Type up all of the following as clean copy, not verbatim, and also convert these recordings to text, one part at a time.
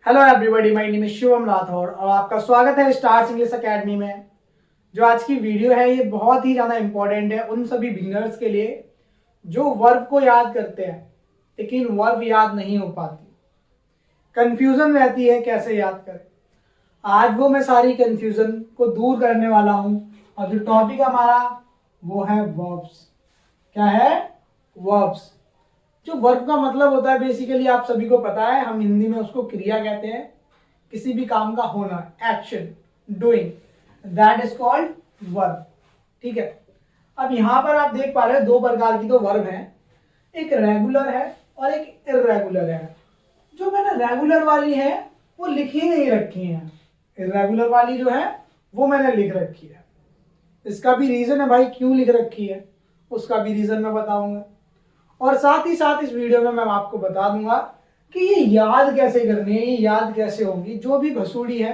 Hello everybody, my name is Shivam Rathore और आपका स्वागत है स्टार्स इंग्लिश एकेडमी में। जो आज की वीडियो है ये बहुत ही ज़्यादा इम्पोर्टेंट है उन सभी बिगिनर्स के लिए जो वर्ब को याद करते हैं लेकिन वर्ब याद नहीं हो पाती, कंफ्यूजन रहती है कैसे याद करें। आज वो मैं सारी कंफ्यूजन को दूर करने वाला हूँ और जो टॉपिक हमारा वो है वर्ब्स। क्या है? वर्ब्स। जो वर्ब का मतलब होता है बेसिकली आप सभी को पता है, हम हिंदी में उसको क्रिया कहते हैं। किसी भी काम का होना, action, doing, that is called verb. ठीक है। अब यहां पर आप देख पा रहे हैं दो प्रकार की तो वर्ब है, एक रेगुलर है और एक इर्रेगुलर है। जो मैंने रेगुलर वाली है वो लिखी नहीं रखी है, इर्रेगुलर वाली जो है वो मैंने लिख रखी है। इसका भी रीजन है भाई क्यों लिख रखी है, उसका भी रीजन मैं बताऊंगा। और साथ ही साथ इस वीडियो में मैं आपको बता दूंगा कि ये याद कैसे करनी है, ये याद कैसे होंगी, जो भी भसूड़ी है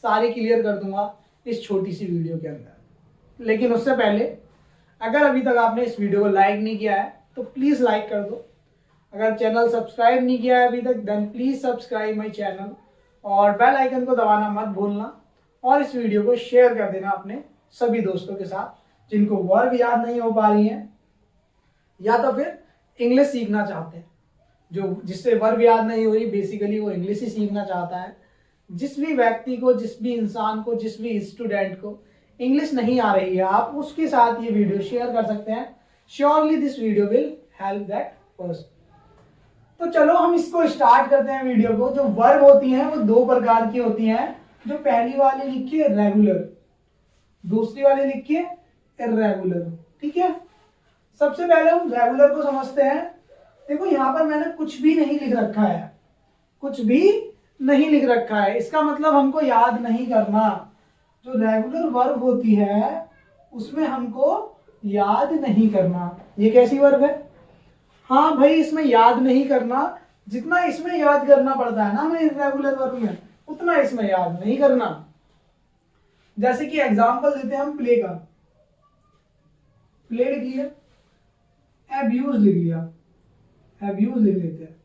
सारी क्लियर कर दूंगा इस छोटी सी वीडियो के अंदर। लेकिन उससे पहले अगर अभी तक आपने इस वीडियो को लाइक नहीं किया है तो प्लीज़ लाइक कर दो। अगर चैनल सब्सक्राइब नहीं किया है अभी तक then please subscribe my channel और बेल आइकन को दबाना मत भूलना। और इस वीडियो को शेयर कर देना अपने सभी दोस्तों के साथ जिनको वर्ब याद नहीं हो पा रही हैं या तो फिर इंग्लिश सीखना चाहते हैं। जो जिससे वर्ब याद नहीं हो रही बेसिकली वो इंग्लिश ही सीखना चाहता है। जिस भी व्यक्ति को, जिस भी इंसान को, जिस भी स्टूडेंट को इंग्लिश नहीं आ रही है आप उसके साथ ये वीडियो शेयर कर सकते हैं। Surely this video will help that person. तो चलो हम इसको स्टार्ट करते हैं वीडियो को। जो वर्ब होती हैं वो दो प्रकार की होती हैं। जो पहली वाली लिखिए रेगुलर, दूसरी वाली लिखिए इर्रेगुलर। ठीक है। सबसे पहले हम रेगुलर को समझते हैं। देखो यहां पर मैंने कुछ भी नहीं लिख रखा है, कुछ भी नहीं लिख रखा है, इसका मतलब हमको याद नहीं करना। जो रेगुलर वर्ब होती है उसमें हमको याद नहीं करना। ये कैसी वर्ब है? हाँ भाई, इसमें याद नहीं करना। जितना इसमें याद करना पड़ता है ना हमें इर्रेगुलर वर्ब में, उतना इसमें याद नहीं करना। जैसे कि एग्जांपल देते हैं हम प्ले का। प्ले लिख लिया, एब्यूज लिख लिया, एब्यूज लिख लेते हैं।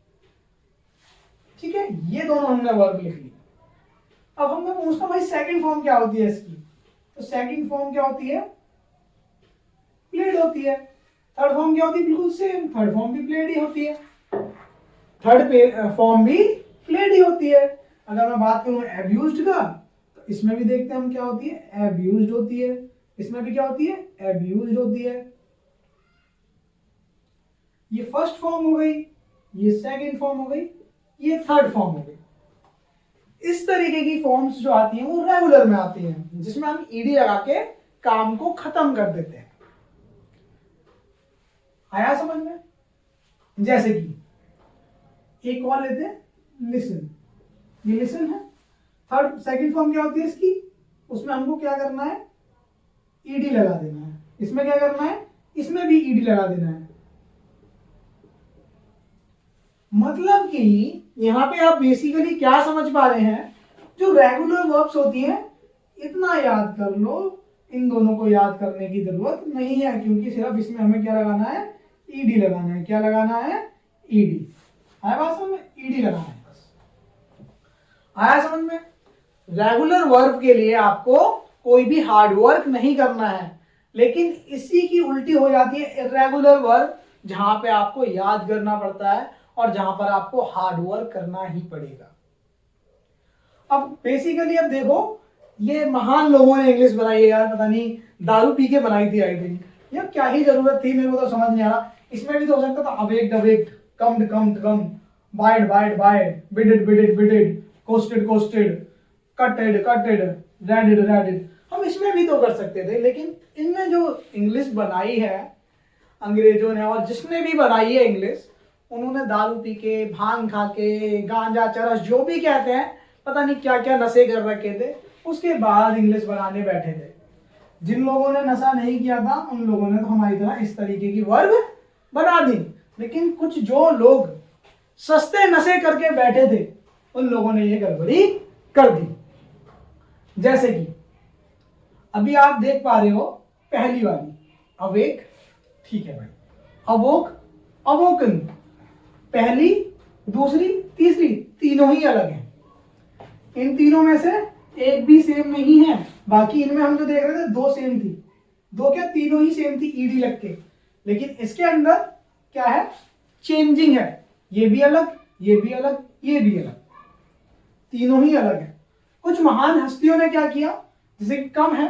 ठीक है, ये दोनों हमने वर्ब लिख लिया। अब हमने पूछता भाई सेकंड फॉर्म क्या होती है इसकी, तो सेकंड फॉर्म क्या होती है? प्लेड होती है। थर्ड फॉर्म क्या होती है? बिल्कुल सेम, थर्ड फॉर्म भी प्लेड ही होती है। थर्ड फॉर्म भी प्लेड ही होती है। अगर मैं बात करूं एब्यूज्ड का तो इसमें भी देखते हैं हम क्या होती है, एब्यूज्ड होती है। इसमें भी क्या होती है? एब्यूज्ड होती है। ये फर्स्ट फॉर्म हो गई, ये सेकंड फॉर्म हो गई, ये थर्ड फॉर्म हो गई। इस तरीके की फॉर्म्स जो आती हैं वो रेगुलर में आती हैं जिसमें हम ईडी लगा के काम को खत्म कर देते हैं। आया समझ में? जैसे कि एक और लेते हैं लिसन। ये लिसन है। थर्ड सेकंड फॉर्म क्या होती है इसकी? उसमें हमको क्या करना है? ईडी लगा देना है। इसमें क्या करना है? इसमें भी ईडी लगा देना है। मतलब कि यहां पे आप बेसिकली क्या समझ पा रहे हैं, जो रेगुलर वर्ब्स होती हैं इतना याद कर लो, इन दोनों को याद करने की जरूरत नहीं है क्योंकि सिर्फ इसमें हमें क्या लगाना है? ईडी लगाना है। क्या लगाना है? ईडी। आया बात समझ में? ईडी लगाना है बस। आया समझ में? रेगुलर वर्ब के लिए आपको कोई भी हार्ड वर्क नहीं करना है, लेकिन इसी की उल्टी हो जाती है इर्रेगुलर वर्ब जहां पे आपको याद करना पड़ता है और जहां पर आपको हार्ड वर्क करना ही पड़ेगा। अब बेसिकली अब देखो, ये महान लोगों ने इंग्लिश बनाई है यार, पता नहीं दारू पी के बनाई थी आई थिंक। यार क्या ही जरूरत थी, मेरे को तो समझ नहीं आ रहा। इसमें भी तो हो सकता था अवेक्ड अवेक्ड, कम्ड कम्ड कम, wide wide wide, बिडेड बिडेड बिडेड, कोस्टेड कोस्टेड, कटेड कटेड, raided raided. हम इसमें भी तो कर सकते थे, लेकिन इनमें जो इंग्लिश बनाई है अंग्रेजों ने, और जिसने भी बनाई है इंग्लिश, उन्होंने दारू पी के, भांग खा के, गांजा चरस जो भी कहते हैं, पता नहीं क्या क्या नशे कर रखे थे, उसके बाद इंग्लिश बनाने बैठे थे। जिन लोगों ने नशा नहीं किया था उन लोगों ने तो हमारी तरह इस तरीके की वर्ब बना दी, लेकिन कुछ जो लोग सस्ते नशे करके बैठे थे उन लोगों ने ये गड़बड़ी कर दी। जैसे कि अभी आप देख पा रहे हो पहली वाली अवेक, ठीक है भाई, अवोक, अवोकन, पहली, दूसरी, तीसरी, तीनों ही अलग हैं। इन तीनों में से एक भी सेम नहीं है। बाकी इनमें हम जो देख रहे थे दो सेम थी, दो क्या तीनों ही सेम थी ईडी लग के, लेकिन इसके अंदर क्या है, चेंजिंग है। ये भी अलग, ये भी अलग, ये भी अलग, तीनों ही अलग है। कुछ महान हस्तियों ने क्या किया, जैसे कि कम है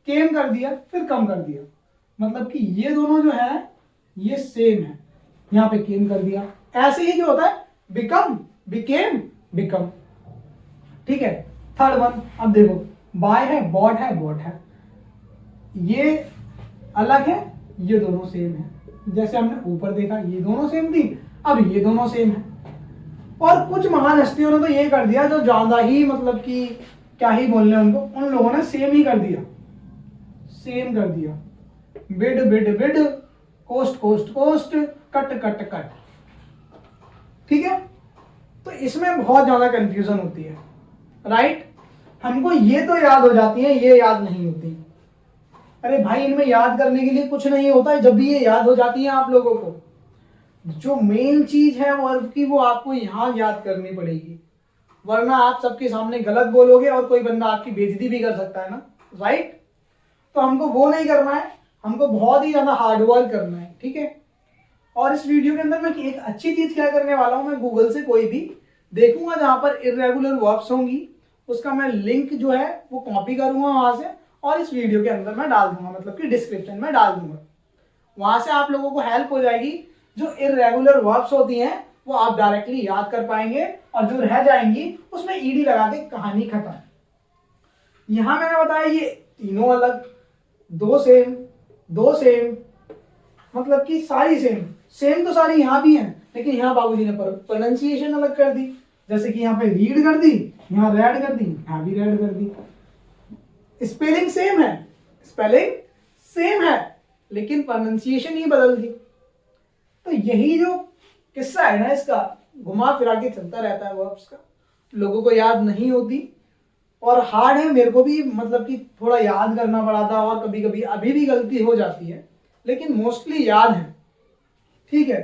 केम कर दिया, फिर कम कर दिया, मतलब कि ये दोनों जो है ये सेम है, यहां पे केम कर दिया। ऐसे ही जो होता है बिकम, बिकेम, बिकम। ठीक है। थर्ड वन, अब देखो बाय है, बॉट है, बॉट है, ये अलग है, ये दोनों सेम है। जैसे हमने ऊपर देखा ये दोनों सेम थी, अब ये दोनों सेम है। और कुछ महान हस्तियों ने तो ये कर दिया जो ज्यादा ही, मतलब कि क्या ही बोलने उनको, उन लोगों ने सेम ही कर दिया, सेम कर दिया। Bid bid bid, cost cost cost, cut cut cut. ठीक है। तो इसमें बहुत ज्यादा कंफ्यूजन होती है, राइट। हमको ये तो याद हो जाती है, ये याद नहीं होती। अरे भाई इनमें याद करने के लिए कुछ नहीं होता है, जब भी ये याद हो जाती है आप लोगों को, जो मेन चीज है वर्ब की वो आपको यहाँ याद करनी पड़ेगी, वरना आप सबके सामने गलत बोलोगे और कोई बंदा आपकी बेइज्जती भी कर सकता है ना, राइट। तो हमको वो नहीं करना है, हमको बहुत ही ज्यादा हार्डवर्क करना है। ठीक है। और इस वीडियो के अंदर मैं एक अच्छी चीज क्या करने वाला हूं, मैं गूगल से कोई भी देखूंगा जहां पर इर्रेगुलर वर्ब्स होंगी, उसका मैं लिंक जो है वो कॉपी करूंगा वहां से, और इस वीडियो के अंदर मैं डाल दूंगा, मतलब कि डिस्क्रिप्शन में डाल दूंगा। वहां से आप लोगों को हेल्प हो जाएगी, जो इर्रेगुलर वर्ब्स होती हैं वो आप डायरेक्टली याद कर पाएंगे, और जो रह जाएंगी उसमें ईडी लगा के कहानी खत्म। यहां मैंने बताया ये तीनों अलग, दो सेम, दो सेम, मतलब कि सारी सेम, सेम तो सारी यहां भी हैं, लेकिन यहां बाबूजी ने प्रोनाउंसिएशन अलग कर दी। जैसे कि यहाँ पे रीड कर दी, यहाँ रेड कर दी, यहाँ भी रेड कर दी। स्पेलिंग सेम है, स्पेलिंग सेम है, लेकिन प्रोनाउंसिएशन ही बदल दी। तो यही जो किस्सा है ना, इसका घुमा फिरा के चलता रहता है वर्ब्स का, लोगों को याद नहीं होती, और हार्ड है। मेरे को भी मतलब कि थोड़ा याद करना पड़ा था, और कभी कभी अभी भी गलती हो जाती है, लेकिन मोस्टली याद है। ठीक है।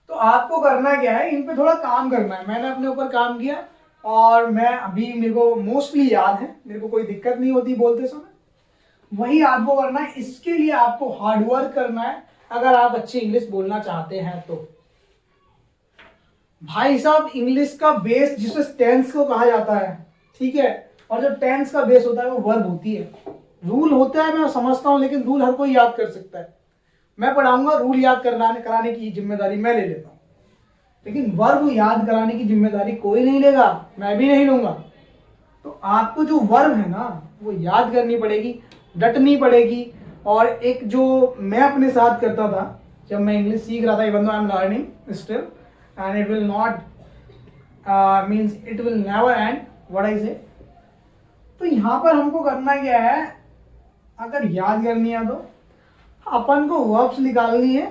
तो आपको करना क्या है, इन पे थोड़ा काम करना है। मैंने अपने ऊपर काम किया, और मैं अभी, मेरे को मोस्टली याद है, मेरे को कोई दिक्कत नहीं होती बोलते समय। वही आपको करना है, इसके लिए आपको हार्डवर्क करना है, अगर आप अच्छी इंग्लिश बोलना चाहते हैं तो। भाई साहब इंग्लिश का बेस जिसे टेंस को कहा जाता है, ठीक है, और जो टेंस का बेस होता है वो वर्ब होती है। रूल होता है मैं समझता हूं, लेकिन रूल हर कोई याद कर सकता है। मैं पढ़ाऊंगा, रूल याद कराने की जिम्मेदारी मैं ले लेता हूं, लेकिन वर्ब याद कराने की जिम्मेदारी कोई नहीं लेगा, मैं भी नहीं लूंगा। तो आपको जो वर्ब है ना वो याद करनी पड़ेगी, डटनी पड़ेगी। और एक जो मैं अपने साथ करता था जब मैं इंग्लिश सीख रहा था, even though I am learning still, and it will not means it will never and, what I से। तो यहाँ पर हमको करना क्या है, अगर याद करनी है तो अपन को वर्ब्स निकालनी है,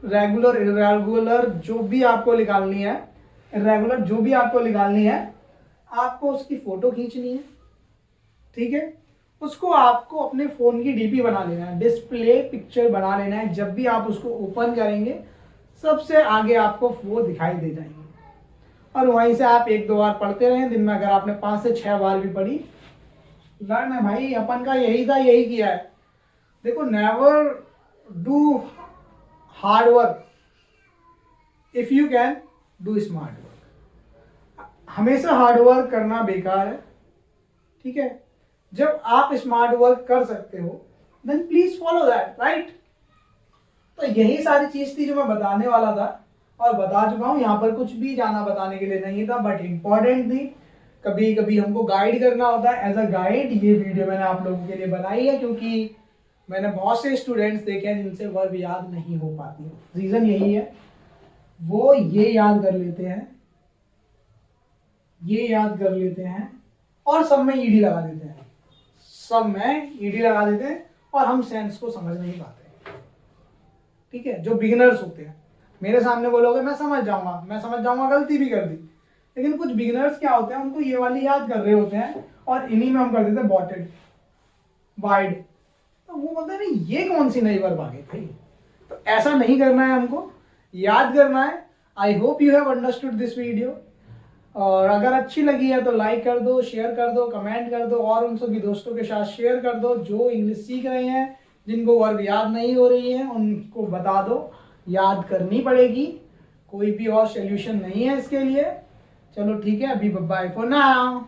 रेगुलर इरेगुलर जो भी आपको निकालनी है, इरेगुलर जो भी आपको निकालनी है, आपको उसकी फोटो खींचनी है। ठीक है। उसको आपको अपने फोन की डीपी बना लेना है, डिस्प्ले पिक्चर बना लेना है। जब भी आप उसको ओपन करेंगे सबसे आगे आपको वो दिखाई दे जाएंगे, और वहीं से आप एक दो बार पढ़ते रहें दिन में। अगर आपने 5 से 6 बार भी पढ़ी, लर्न है भाई, अपन का यही था, यही किया है। देखो, never do hard work if you can do smart work. हमेशा हार्ड वर्क करना बेकार है। ठीक है। जब आप स्मार्ट वर्क कर सकते हो then please follow that, right. तो यही सारी चीज थी जो मैं बताने वाला था, और बता चुका हूं। यहाँ पर कुछ भी जाना बताने के लिए नहीं था, बट इंपॉर्टेंट थी। कभी कभी हमको गाइड करना होता है, एज अ गाइड ये वीडियो मैंने आप लोगों के लिए बनाई है, क्योंकि मैंने बहुत से स्टूडेंट्स देखे हैं जिनसे वर्ब याद नहीं हो पाती है। रीजन यही है, वो ये याद कर लेते हैं, ये याद कर लेते हैं, और सब में ईडी लगा देते हैं, सब में ईडी लगा देते हैं, और हम सेंस को समझ नहीं पाते। ठीक है। जो बिगिनर्स होते हैं, मेरे सामने बोलोगे मैं समझ जाऊंगा, गलती भी कर दी, लेकिन कुछ बिगिनर्स क्या होते हैं, उनको ये वाली याद कर रहे होते हैं, और इन्हीं में हम कर देते हैं बॉटेड, वाइड। तो वो बोलते हैं नहीं ये कौन सी नई वर्ब आ गई भाई। तो ऐसा नहीं करना है, हमको याद करना है। I hope you have understood this video. और अगर अच्छी लगी है तो लाइक कर दो, शेयर कर दो, कमेंट कर दो और उन सभी दोस्तों के साथ शेयर कर दो जो इंग्लिश सीख रहे हैं, जिनको वर्ब याद नहीं हो रही है उनको बता दो याद करनी पड़ेगी। कोई भी और सोल्यूशन नहीं है इसके लिए। चलो ठीक है, अभी बाय फॉर नाउ।